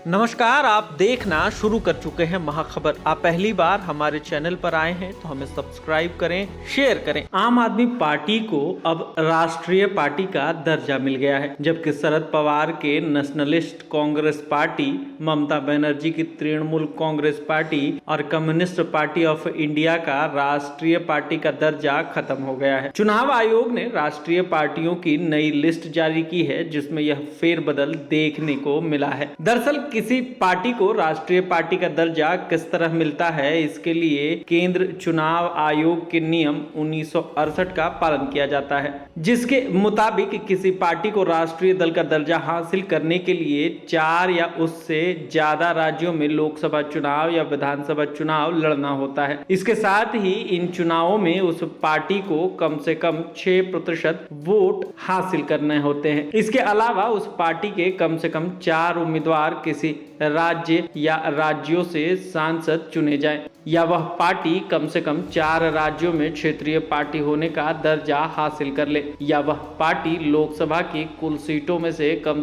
नमस्कार, आप देखना शुरू कर चुके हैं महाखबर। आप पहली बार हमारे चैनल पर आए हैं तो हमें सब्सक्राइब करें, शेयर करें। आम आदमी पार्टी को अब राष्ट्रीय पार्टी का दर्जा मिल गया है, जबकि शरद पवार के नेशनलिस्ट कांग्रेस पार्टी, ममता बनर्जी की तृणमूल कांग्रेस पार्टी और कम्युनिस्ट पार्टी ऑफ इंडिया का राष्ट्रीय पार्टी का दर्जा खत्म हो गया है। चुनाव आयोग ने राष्ट्रीय पार्टियों की नई लिस्ट जारी की है, जिसमें यह फेरबदल देखने को मिला है। दरअसल किसी पार्टी को राष्ट्रीय पार्टी का दर्जा किस तरह मिलता है, इसके लिए केंद्र चुनाव आयोग के नियम 1968 का पालन किया जाता है, जिसके मुताबिक किसी पार्टी को राष्ट्रीय दल का दर्जा हासिल करने के लिए 4 या उससे ज्यादा राज्यों में लोकसभा चुनाव या विधानसभा चुनाव लड़ना होता है। इसके साथ ही इन चुनावों में उस पार्टी को कम से कम 6% वोट हासिल करने होते हैं। इसके अलावा उस पार्टी के कम से कम 4 उम्मीदवार किसी राज्य या राज्यों से सांसद चुने जाएं, या वह पार्टी कम से कम 4 राज्यों में क्षेत्रीय पार्टी होने का दर्जा हासिल कर ले, या वह पार्टी लोकसभा की कुल सीटों में से कम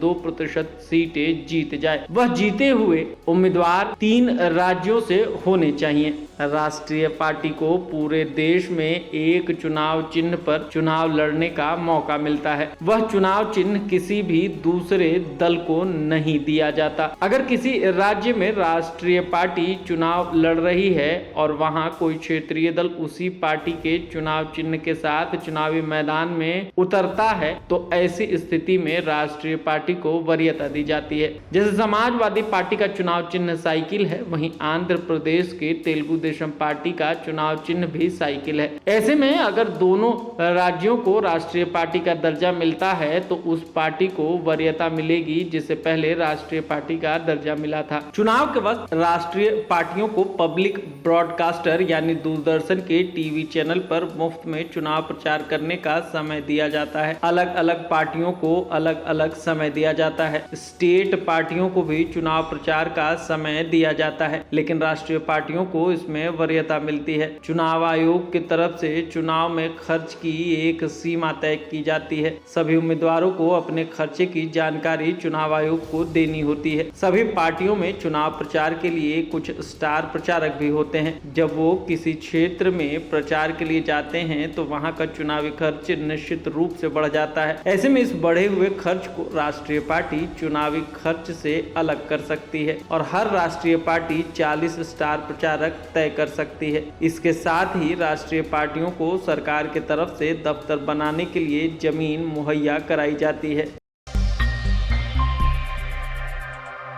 2% सीटें जीत जाए। वह जीते हुए उम्मीदवार 3 राज्यों से होने चाहिए। राष्ट्रीय पार्टी को पूरे देश में एक चुनाव चिन्ह पर चुनाव लड़ने का मौका मिलता है। वह चुनाव चिन्ह किसी भी दूसरे दल को नहीं दिया जाता। अगर किसी राज्य में राष्ट्रीय पार्टी चुनाव लड़ रही है और वहां कोई क्षेत्रीय दल उसी पार्टी के चुनाव चिन्ह के साथ चुनावी मैदान में उतरता है, तो ऐसी स्थिति में राष्ट्रीय पार्टी को वरीयता दी जाती है। जैसे समाजवादी पार्टी का चुनाव चिन्ह साइकिल है, वहीं आंध्र प्रदेश के तेलुगु देशम पार्टी का चुनाव चिन्ह भी साइकिल है। ऐसे में अगर दोनों राज्यों को राष्ट्रीय पार्टी का दर्जा मिलता है तो उस पार्टी को वरीयता मिलेगी जिसे पहले राष्ट्रीय पार्टी का दर्जा मिला था। चुनाव के वक्त राष्ट्रीय पार्टियों को पब्लिक ब्रॉडकास्टर यानी दूरदर्शन के टीवी चैनल पर मुफ्त में चुनाव प्रचार करने का समय दिया जाता है। अलग अलग पार्टियों को अलग अलग समय दिया जाता है। स्टेट पार्टियों को भी चुनाव प्रचार का समय दिया जाता है, लेकिन राष्ट्रीय पार्टियों को इसमें वरीयता मिलती है। चुनाव आयोग की तरफ से चुनाव में खर्च की एक सीमा तय की जाती है। सभी उम्मीदवारों को अपने खर्चे की जानकारी चुनाव आयोग को देनी होती है। सभी पार्टियों में चुनाव प्रचार के लिए कुछ स्टार प्रचारक भी होते हैं। जब वो किसी क्षेत्र में प्रचार के लिए जाते हैं तो वहां का चुनावी खर्च निश्चित रूप से बढ़ जाता है। ऐसे में इस बढ़े हुए खर्च को राष्ट्रीय पार्टी चुनावी खर्च से अलग कर सकती है और हर राष्ट्रीय पार्टी 40 स्टार प्रचारक तय कर सकती है। इसके साथ ही राष्ट्रीय पार्टियों को सरकार की तरफ से दफ्तर बनाने के लिए जमीन मुहैया कराई जाती है।